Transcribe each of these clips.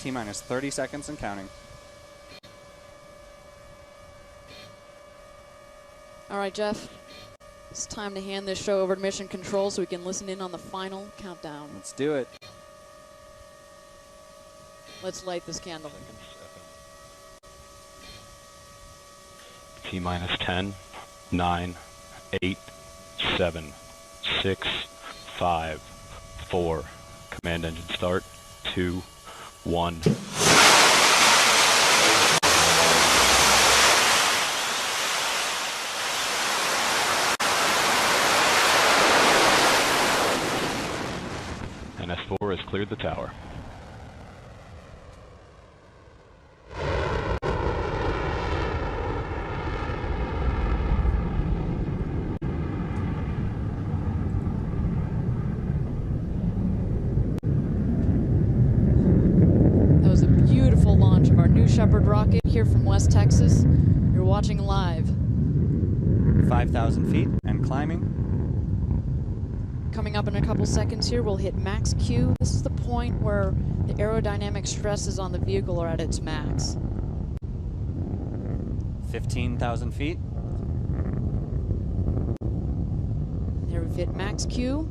T-minus 30 seconds and counting. All right, Jeff. It's time to hand this show over to Mission Control so we can listen in on the final countdown. Let's do it. Let's light this candle. T-minus 10, 9, 8, 7, 6, 5, 4. Command engine start. 2, 1. And S4 has cleared the tower. Shepard rocket here from West Texas. You're watching live. 5,000 feet and climbing. Coming up in a couple seconds here, we'll hit max Q. This is the point where the aerodynamic stresses on the vehicle are at its max. 15,000 feet. There we've hit max Q.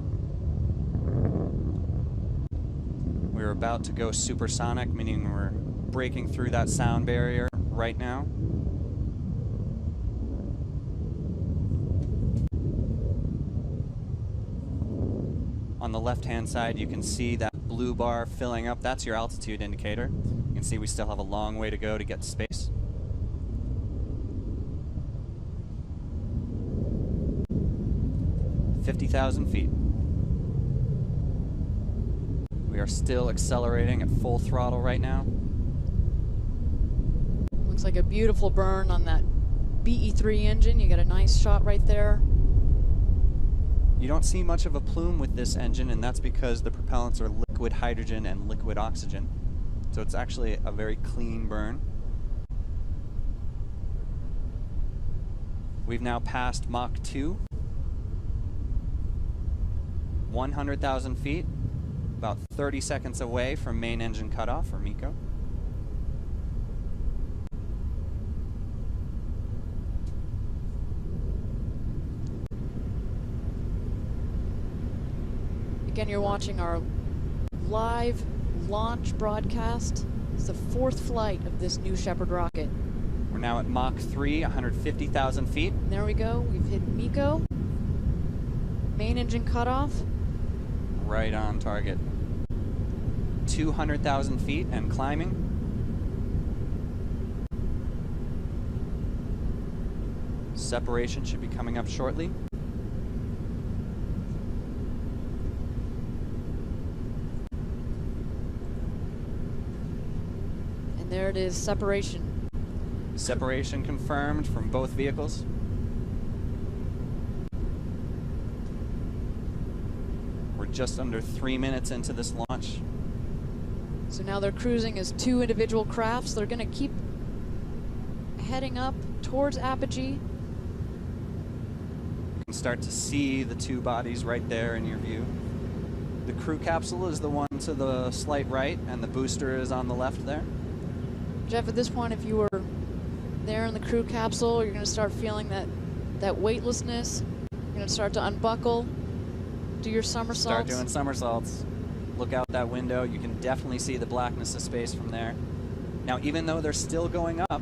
We're about to go supersonic, meaning we're breaking through that sound barrier right now. On the left-hand side, you can see that blue bar filling up. That's your altitude indicator. You can see we still have a long way to go to get to space. "50,000 feet. We are still accelerating at full throttle right now. Looks like a beautiful burn on that BE3 engine. You got a nice shot right there. You don't see much of a plume with this engine, and that's because the propellants are liquid hydrogen and liquid oxygen. So it's actually a very clean burn. We've now passed Mach 2. 100,000 feet, about 30 seconds away from main engine cutoff, or MECO. Again, you're watching our live launch broadcast. It's the 4th flight of this New Shepard rocket. We're now at Mach 3, 150,000 feet. And there we go. We've hit MECO. Main engine cutoff. Right on target. 200,000 feet and climbing. Separation should be coming up shortly. And there it is, separation. Separation confirmed from both vehicles. We're just under 3 minutes into this launch. So now they're cruising as 2 individual crafts. They're going to keep heading up towards apogee. You can start to see the 2 bodies right there in your view. The crew capsule is the one to the slight right, and the booster is on the left there. Jeff, at this point, if you were there in the crew capsule, you're going to start feeling that weightlessness. You're going to start to unbuckle, do your somersaults. Start doing somersaults. Look out that window. You can definitely see the blackness of space from there. Now, even though they're still going up,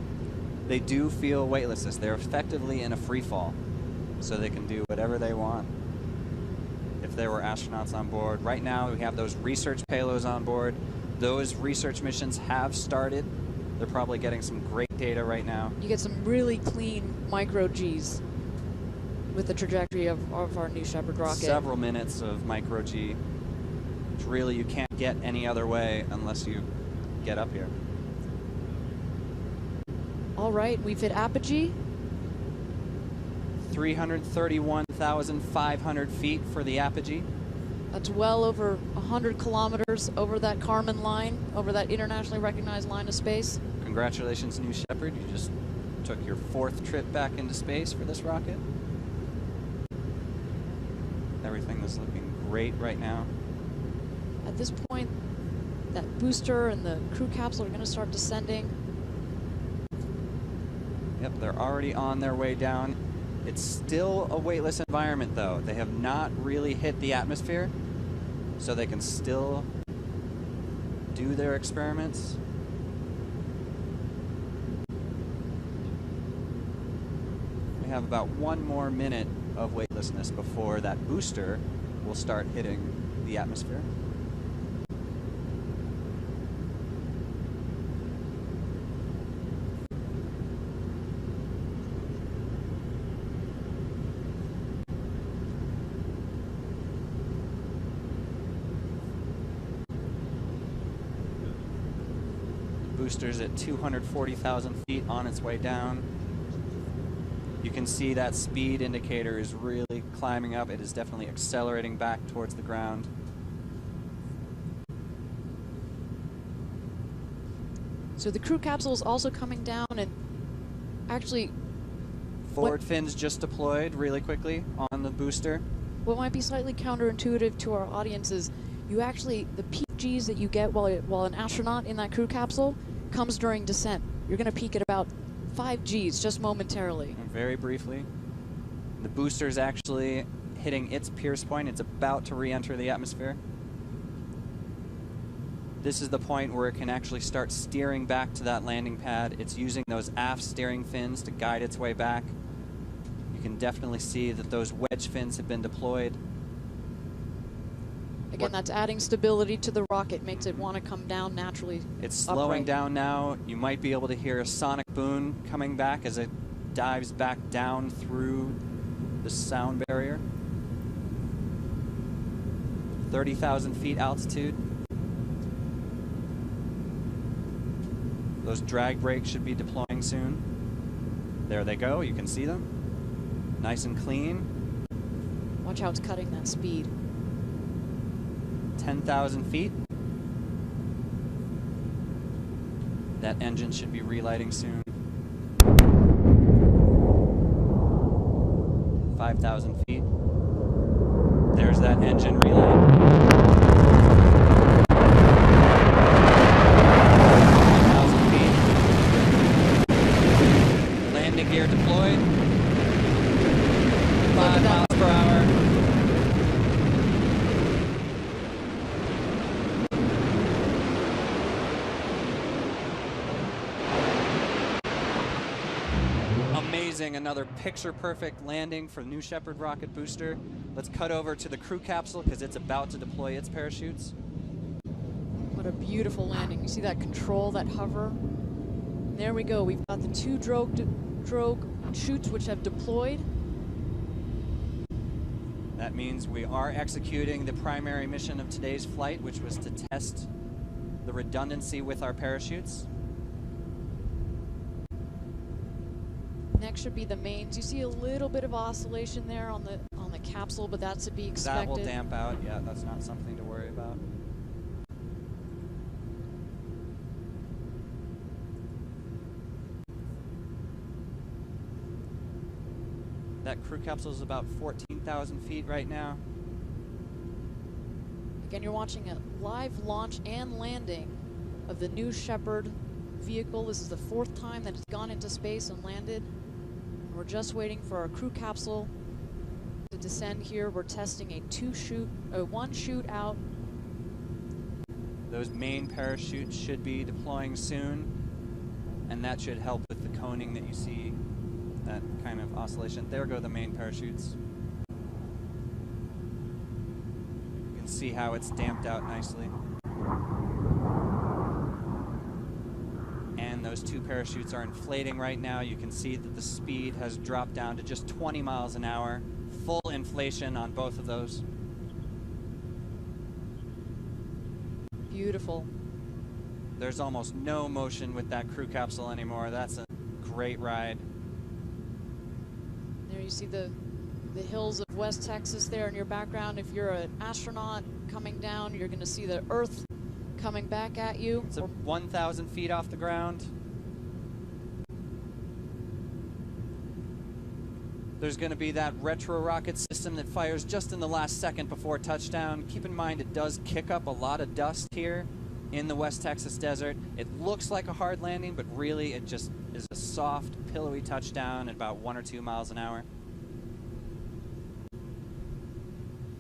they do feel weightlessness. They're effectively in a free fall, so they can do whatever they want. If there were astronauts on board. Right now, we have those research payloads on board. Those research missions have started. They're probably getting some great data right now. You get some really clean micro Gs with the trajectory of our New Shepard rocket. Several minutes of micro G, which really you can't get any other way unless you get up here. All right, we've hit apogee. 331,500 feet for the apogee. That's well over 100 kilometers over that Kármán line, over that internationally recognized line of space. Congratulations, New Shepard. You just took your 4th trip back into space for this rocket. Everything is looking great right now. At this point, that booster and the crew capsule are going to start descending. Yep, they're already on their way down. It's still a weightless environment, though. They have not really hit the atmosphere, so they can still do their experiments. We have about 1 more minute of weightlessness before that booster will start hitting the atmosphere. Booster's at 240,000 feet on its way down. You can see that speed indicator is really climbing up. It is definitely accelerating back towards the ground. So the crew capsule is also coming down, and actually Forward fins just deployed really quickly on the booster. what might be slightly counterintuitive to our audience is you actually, the peak Gs that you get while an astronaut in that crew capsule comes during descent. You're going to peak at about 5 Gs just momentarily. Very briefly. The booster is actually hitting its pierce point. It's about to re-enter the atmosphere. This is the point where it can actually start steering back to that landing pad. It's using those aft steering fins to guide its way back. You can definitely see that those wedge fins have been deployed. Again, that's adding stability to the rocket, makes it want to come down naturally. It's slowing upright. down now. You might be able to hear a sonic boom coming back as it dives back down through the sound barrier. 30,000 feet altitude. Those drag brakes should be deploying soon. There they go. You can see them. Nice and clean. Watch how it's cutting that speed. 10,000 feet. That engine should be relighting soon. 5,000 feet. There's that engine relight. 1,000 feet. Landing gear deployed. 5 miles per hour. Amazing, another picture-perfect landing for the New Shepard rocket booster. Let's cut over to the crew capsule because it's about to deploy its parachutes. What a beautiful landing. You see that control, that hover? There we go. We've got the 2 drogue chutes which have deployed. That means we are executing the primary mission of today's flight, which was to test the redundancy with our parachutes. Next should be the mains. You see a little bit of oscillation there on the capsule, but that's to be expected. That will damp out. Yeah, that's not something to worry about. That crew capsule is about 14,000 feet right now. Again, you're watching a live launch and landing of the New Shepard vehicle. This is the 4th time that it's gone into space and landed. We're just waiting for our crew capsule to descend here. We're testing a 1 chute out. Those main parachutes should be deploying soon, and that should help with the coning that you see, that kind of oscillation. There go the main parachutes. You can see how it's damped out nicely. And those 2 parachutes are inflating right now. You can see that the speed has dropped down to just 20 miles an hour. Full inflation on both of those. Beautiful. There's almost no motion with that crew capsule anymore. That's a great ride. There you see the hills of West Texas there in your background. If you're an astronaut coming down, you're going to see the Earth coming back at you. It's 1,000 feet off the ground. There's going to be that retro rocket system that fires just in the last second before touchdown. Keep in mind it does kick up a lot of dust here in the West Texas desert. It looks like a hard landing, but really it just is a soft, pillowy touchdown at about 1 or 2 miles an hour.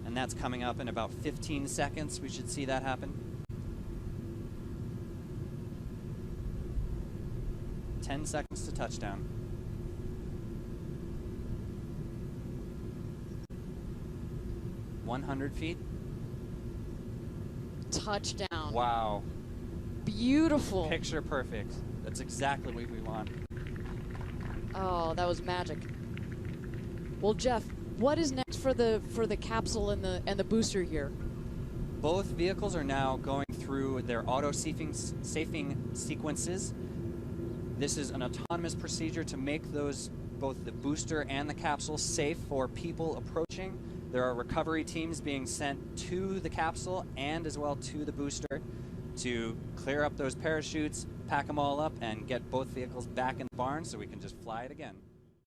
And that's coming up in about 15 seconds. We should see that happen. 10 seconds to touchdown. $100 feet. Touchdown. Wow. Beautiful. Picture perfect. That's exactly what we want. Oh, that was magic. Well, Jeff, what is next for the capsule and the booster here? Both vehicles are now going through their auto-safing sequences. This is an autonomous procedure to make those, both the booster and the capsule, safe for people approaching. There are recovery teams being sent to the capsule and as well to the booster to clear up those parachutes, pack them all up, and get both vehicles back in the barn so we can just fly it again.